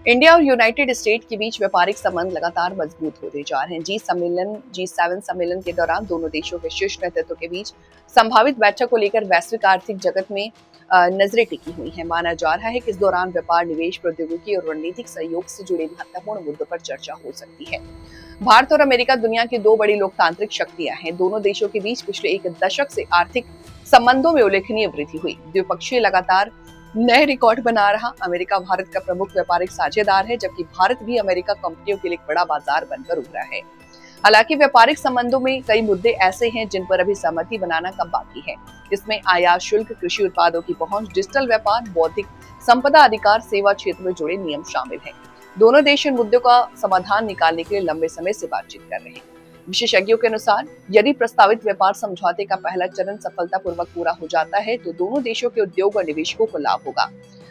India और United state के बीच व्यापारिक संबंध लगातार मजबूत होते जा रहे हैं। G7 सम्मेलन के दौरान दोनों देशों के शीर्ष नेतृत्व के बीच संभावित बैठक को लेकर वैश्विक आर्थिक जगत में नजरें टिकी हुई हैं। माना जा रहा है कि इस दौरान व्यापार, निवेश, प्रौद्योगिकी और रणनीतिक सहयोग से जुड़े महत्वपूर्ण मुद्दों पर चर्चा हो सकती है। भारत और अमेरिका दुनिया की दो बड़ी लोकतांत्रिक शक्तियां हैं। दोनों देशों के बीच पिछले एक दशक से आर्थिक संबंधों में उल्लेखनीय वृद्धि हुई। द्विपक्षीय लगातार नए रिकॉर्ड बना रहा। अमेरिका भारत का प्रमुख व्यापारिक साझेदार है, जबकि भारत भी अमेरिका कंपनियों के लिए एक बड़ा बाजार बनकर उभरा है। हालांकि व्यापारिक संबंधों में कई मुद्दे ऐसे हैं जिन पर अभी सहमति बनाना कम बाकी है। इसमें आयात शुल्क, कृषि उत्पादों की पहुंच, डिजिटल व्यापार, बौद्धिक संपदा अधिकार, सेवा क्षेत्र में जुड़े नियम शामिल हैं। दोनों देश इन मुद्दों का समाधान निकालने के लिए लंबे समय से बातचीत कर रहे हैं। विशेषज्ञों के अनुसार यदि प्रस्तावित व्यापार समझौते का पहला चरण सफलतापूर्वक पूरा हो जाता है तो दोनों देशों के उद्योग और निवेशकों को लाभ होगा।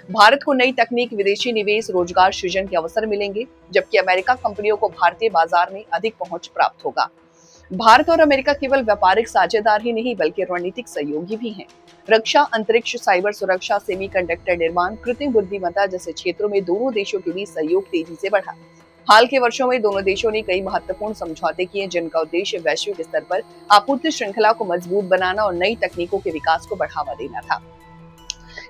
भारत को नई तकनीक, विदेशी निवेश, रोजगार सृजन के अवसर मिलेंगे, जबकि अमेरिका कंपनियों को भारतीय बाजार में अधिक पहुंच प्राप्त होगा। भारत और अमेरिका केवल व्यापारिक साझेदार ही नहीं बल्कि रणनीतिक सहयोगी भी हैं। रक्षा, अंतरिक्ष, साइबर सुरक्षा, सेमीकंडक्टर निर्माण, कृत्रिम बुद्धिमत्ता जैसे क्षेत्रों में दोनों देशों के बीच सहयोग तेजी से बढ़ा। हाल के वर्षों में दोनों देशों ने कई महत्वपूर्ण समझौते किए जिनका उद्देश्य वैश्विक स्तर पर आपूर्ति श्रृंखला को मजबूत बनाना और नई तकनीकों के विकास को बढ़ावा देना था।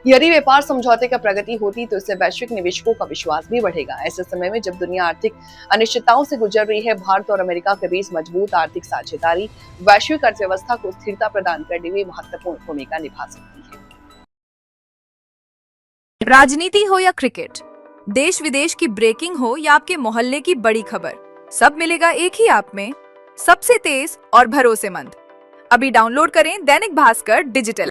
यदि व्यापार समझौते का प्रगति होती तो इससे वैश्विक निवेशकों का विश्वास भी बढ़ेगा। ऐसे समय में जब दुनिया आर्थिक अनिश्चितताओं से गुजर रही है, भारत और अमेरिका के बीच मजबूत आर्थिक साझेदारी वैश्विक अर्थव्यवस्था को स्थिरता प्रदान करने में महत्वपूर्ण भूमिका निभा सकती है। राजनीति हो या क्रिकेट, देश विदेश की ब्रेकिंग हो या आपके मोहल्ले की बड़ी खबर, सब मिलेगा एक ही ऐप में, सबसे तेज और भरोसेमंद। अभी डाउनलोड करें दैनिक भास्कर डिजिटल।